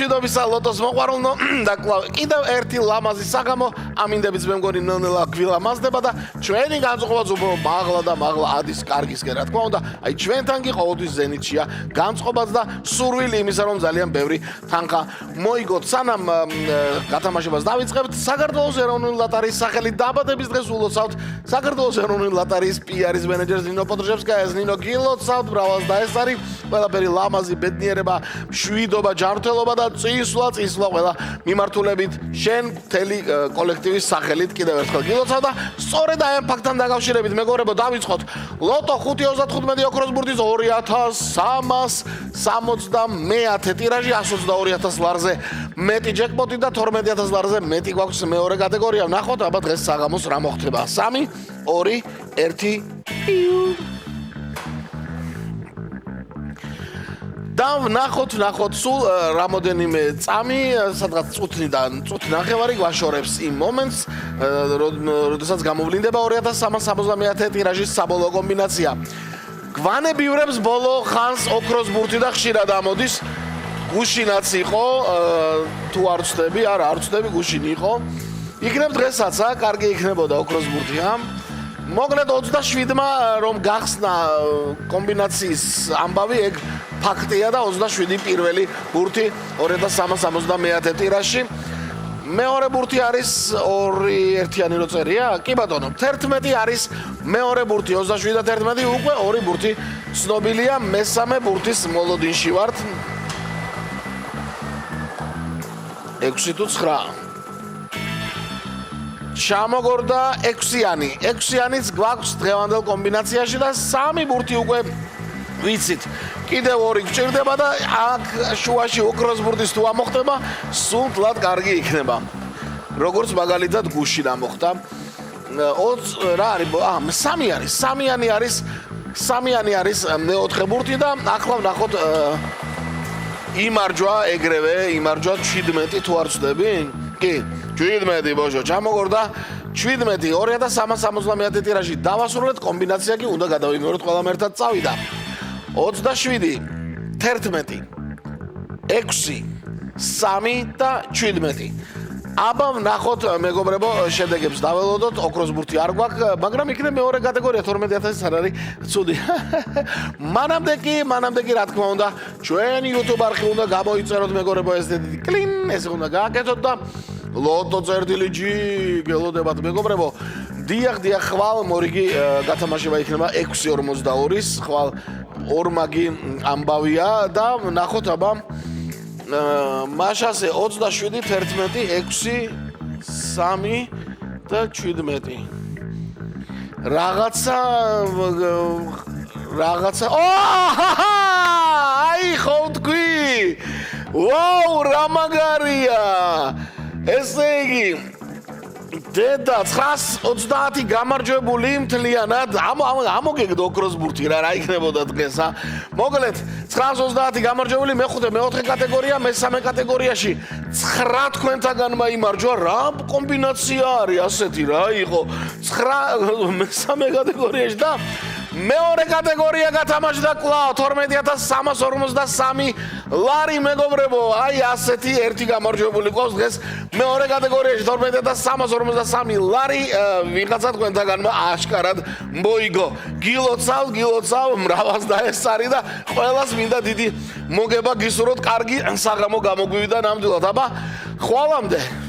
მშვიდობისა ლოტოს მოყვარულნო და კლავ კიდევ ერთი ლამაზი საღამო ამინდებით მე მგონი ნელ-ნელა გვილამაზდება და ჩვენი განწყობაც უბრალოდ მაღლა და მაღლა ადის კარგისკენ რა თქმა უნდა აი ჩვენთან კი ყოველთვის ზენიტშია განწყობაც და სურვილი იმისა რომ ძალიან ბევრი თანხა მოიგოთ სანამ გათამაშებას დავიწყებთ საქართველოს ეროვნული ლოტარიის სახელით დაბადების დღეს ულოცავთ საქართველოს ეროვნული ლოტარიის PR-ის მენეჯერს ნინო პოტროჟევსკაიას ნინო გილოცავთ ბრავალს და ეს არის ყველაფერი ლამაზი ბედნიერება მშვიდობა ჯანმრთელობა და წინსვლა ყველა მიმართულებით შენ მთელი კოლექტივის სახელით კიდევ ერთხელ გილოცავ და სწორედ აი ამ ფაქტთან დაკავშირებით მეგობრებო დავიწყოთ ლოტო 5.95 ოქროს ბურთის 2360 ტირაჟი 122000 ლარზე მეტი ჯეკპოტი და 12000 ლარზე მეტი გვაქვს მეორე კატეგორია ვნახოთ აბა დღეს საღამოს რა მოხდება 3 2 1 და ვნახოთ სულ რამოდენიმე წამი სადღაც წუთიდან წუთი ნახევარი გვაშორებს იმ მომენტს როდესაც გამოვლინდება 2370 ტირაჟის საბოლოო კომბინაცია გვანებივრებს ბოლო ხანს ოქროს ბურთი და ხშირად ამოდის გუშინაც იყო თუ არ ვწდები არა არ ვწდები გუშინი იყო იქნებ დღესაც კარგი იქნებოდა ოქროს ბურთი მოკლედ 27-მა რომ გახსნა კომბინაციის ამბავი ეგ ფაქტია და 27 პირველი ბურთი 2370 ტირაჟში მეორე ბურთი არის 2 ერთიანი რო წერია კი ბატონო 11 არის მეორე ბურთი 27 და 11 უკვე 2 ბურთი ცნობილია მესამე ბურთის მოლოდინში ვართ 6 თუ 9 ჩამოგორდა 6-იანი 6-იანიც გვაქვს დღევანდელ კომბინაციაში და 3 ბურთი უკვე ვიცით კიდევ 2 გჭირდება და აქ შუაში ოქროს ბურთის თუ ამოხდება სულთლად კარგი იქნება როგორც მაგალითად გუშინ ამოხდა 20 რა არის 3-იანი არის მეოთხე ბურთი და ახლა ვნახოთ იმარჯვა ეგრევე იმარჯვა 17 თუ არ ვწდები კი 17 ბოჟო ჩამოგორდა 17 2370 ტირაჟი დავასრულეთ კომბინაცია კი უნდა გადავიმეოროთ ყველამ ერთად წავიდა 27 11 6 3 და 17 აბა ვნახოთ მეგობრებო შედეგებს დაველოდოთ ოქროს ბურთი არ გვაქვს მაგრამ იქნებ მეორე კატეგორია 12000 არ არის ცუდი მანამდე კი რა თქმა უნდა ჩვენი YouTube არხი უნდა გამოიწეროთ მეგობრებო ეს დიდი კლინ ეს უნდა გააკეთოთ და ლოტო წერტილი ჯი გელოდებათ მეგობრებო დიახ ხვალ მორიგი გათამაშება იქნება 6.42-ის ხვალ ორმაგი ამბავია და ვნახოთ აბა მაშასე 27 11 6 3 და 17 რაღაცა აი ხო თქვი ვაუ რა მაგარია ესე იგი დედა 930 გამარჯვებული მთლიანად ამოგეგდო ოქროს ბურთი რა იქნებოდა დღეს მოკლედ 930 გამარჯვებული მეხუთე მეოთხე კატეგორია მესამე კატეგორიაში 9 თქვენთაგან მაიმარჯვა რა კომბინაცია არის ასეთი რა იყო 9 მესამე კატეგორიაში და მეორე კატეგორია გათამაშდა კვლავ 12353 ლარი მეგობრებო აი ასეთი ერთი გამარჯვებული ყავს დღეს მეორე კატეგორიაში 12353 ლარი ვიღაცა თქვენთაგანმა აშკარად მოიგო გილოცავ მრავალს დაესწარი და ყველას მინდა დიდი მოგება გისურვოთ კარგი საღამო გამოგვივიდა ნამდვილად აბა ხვალამდე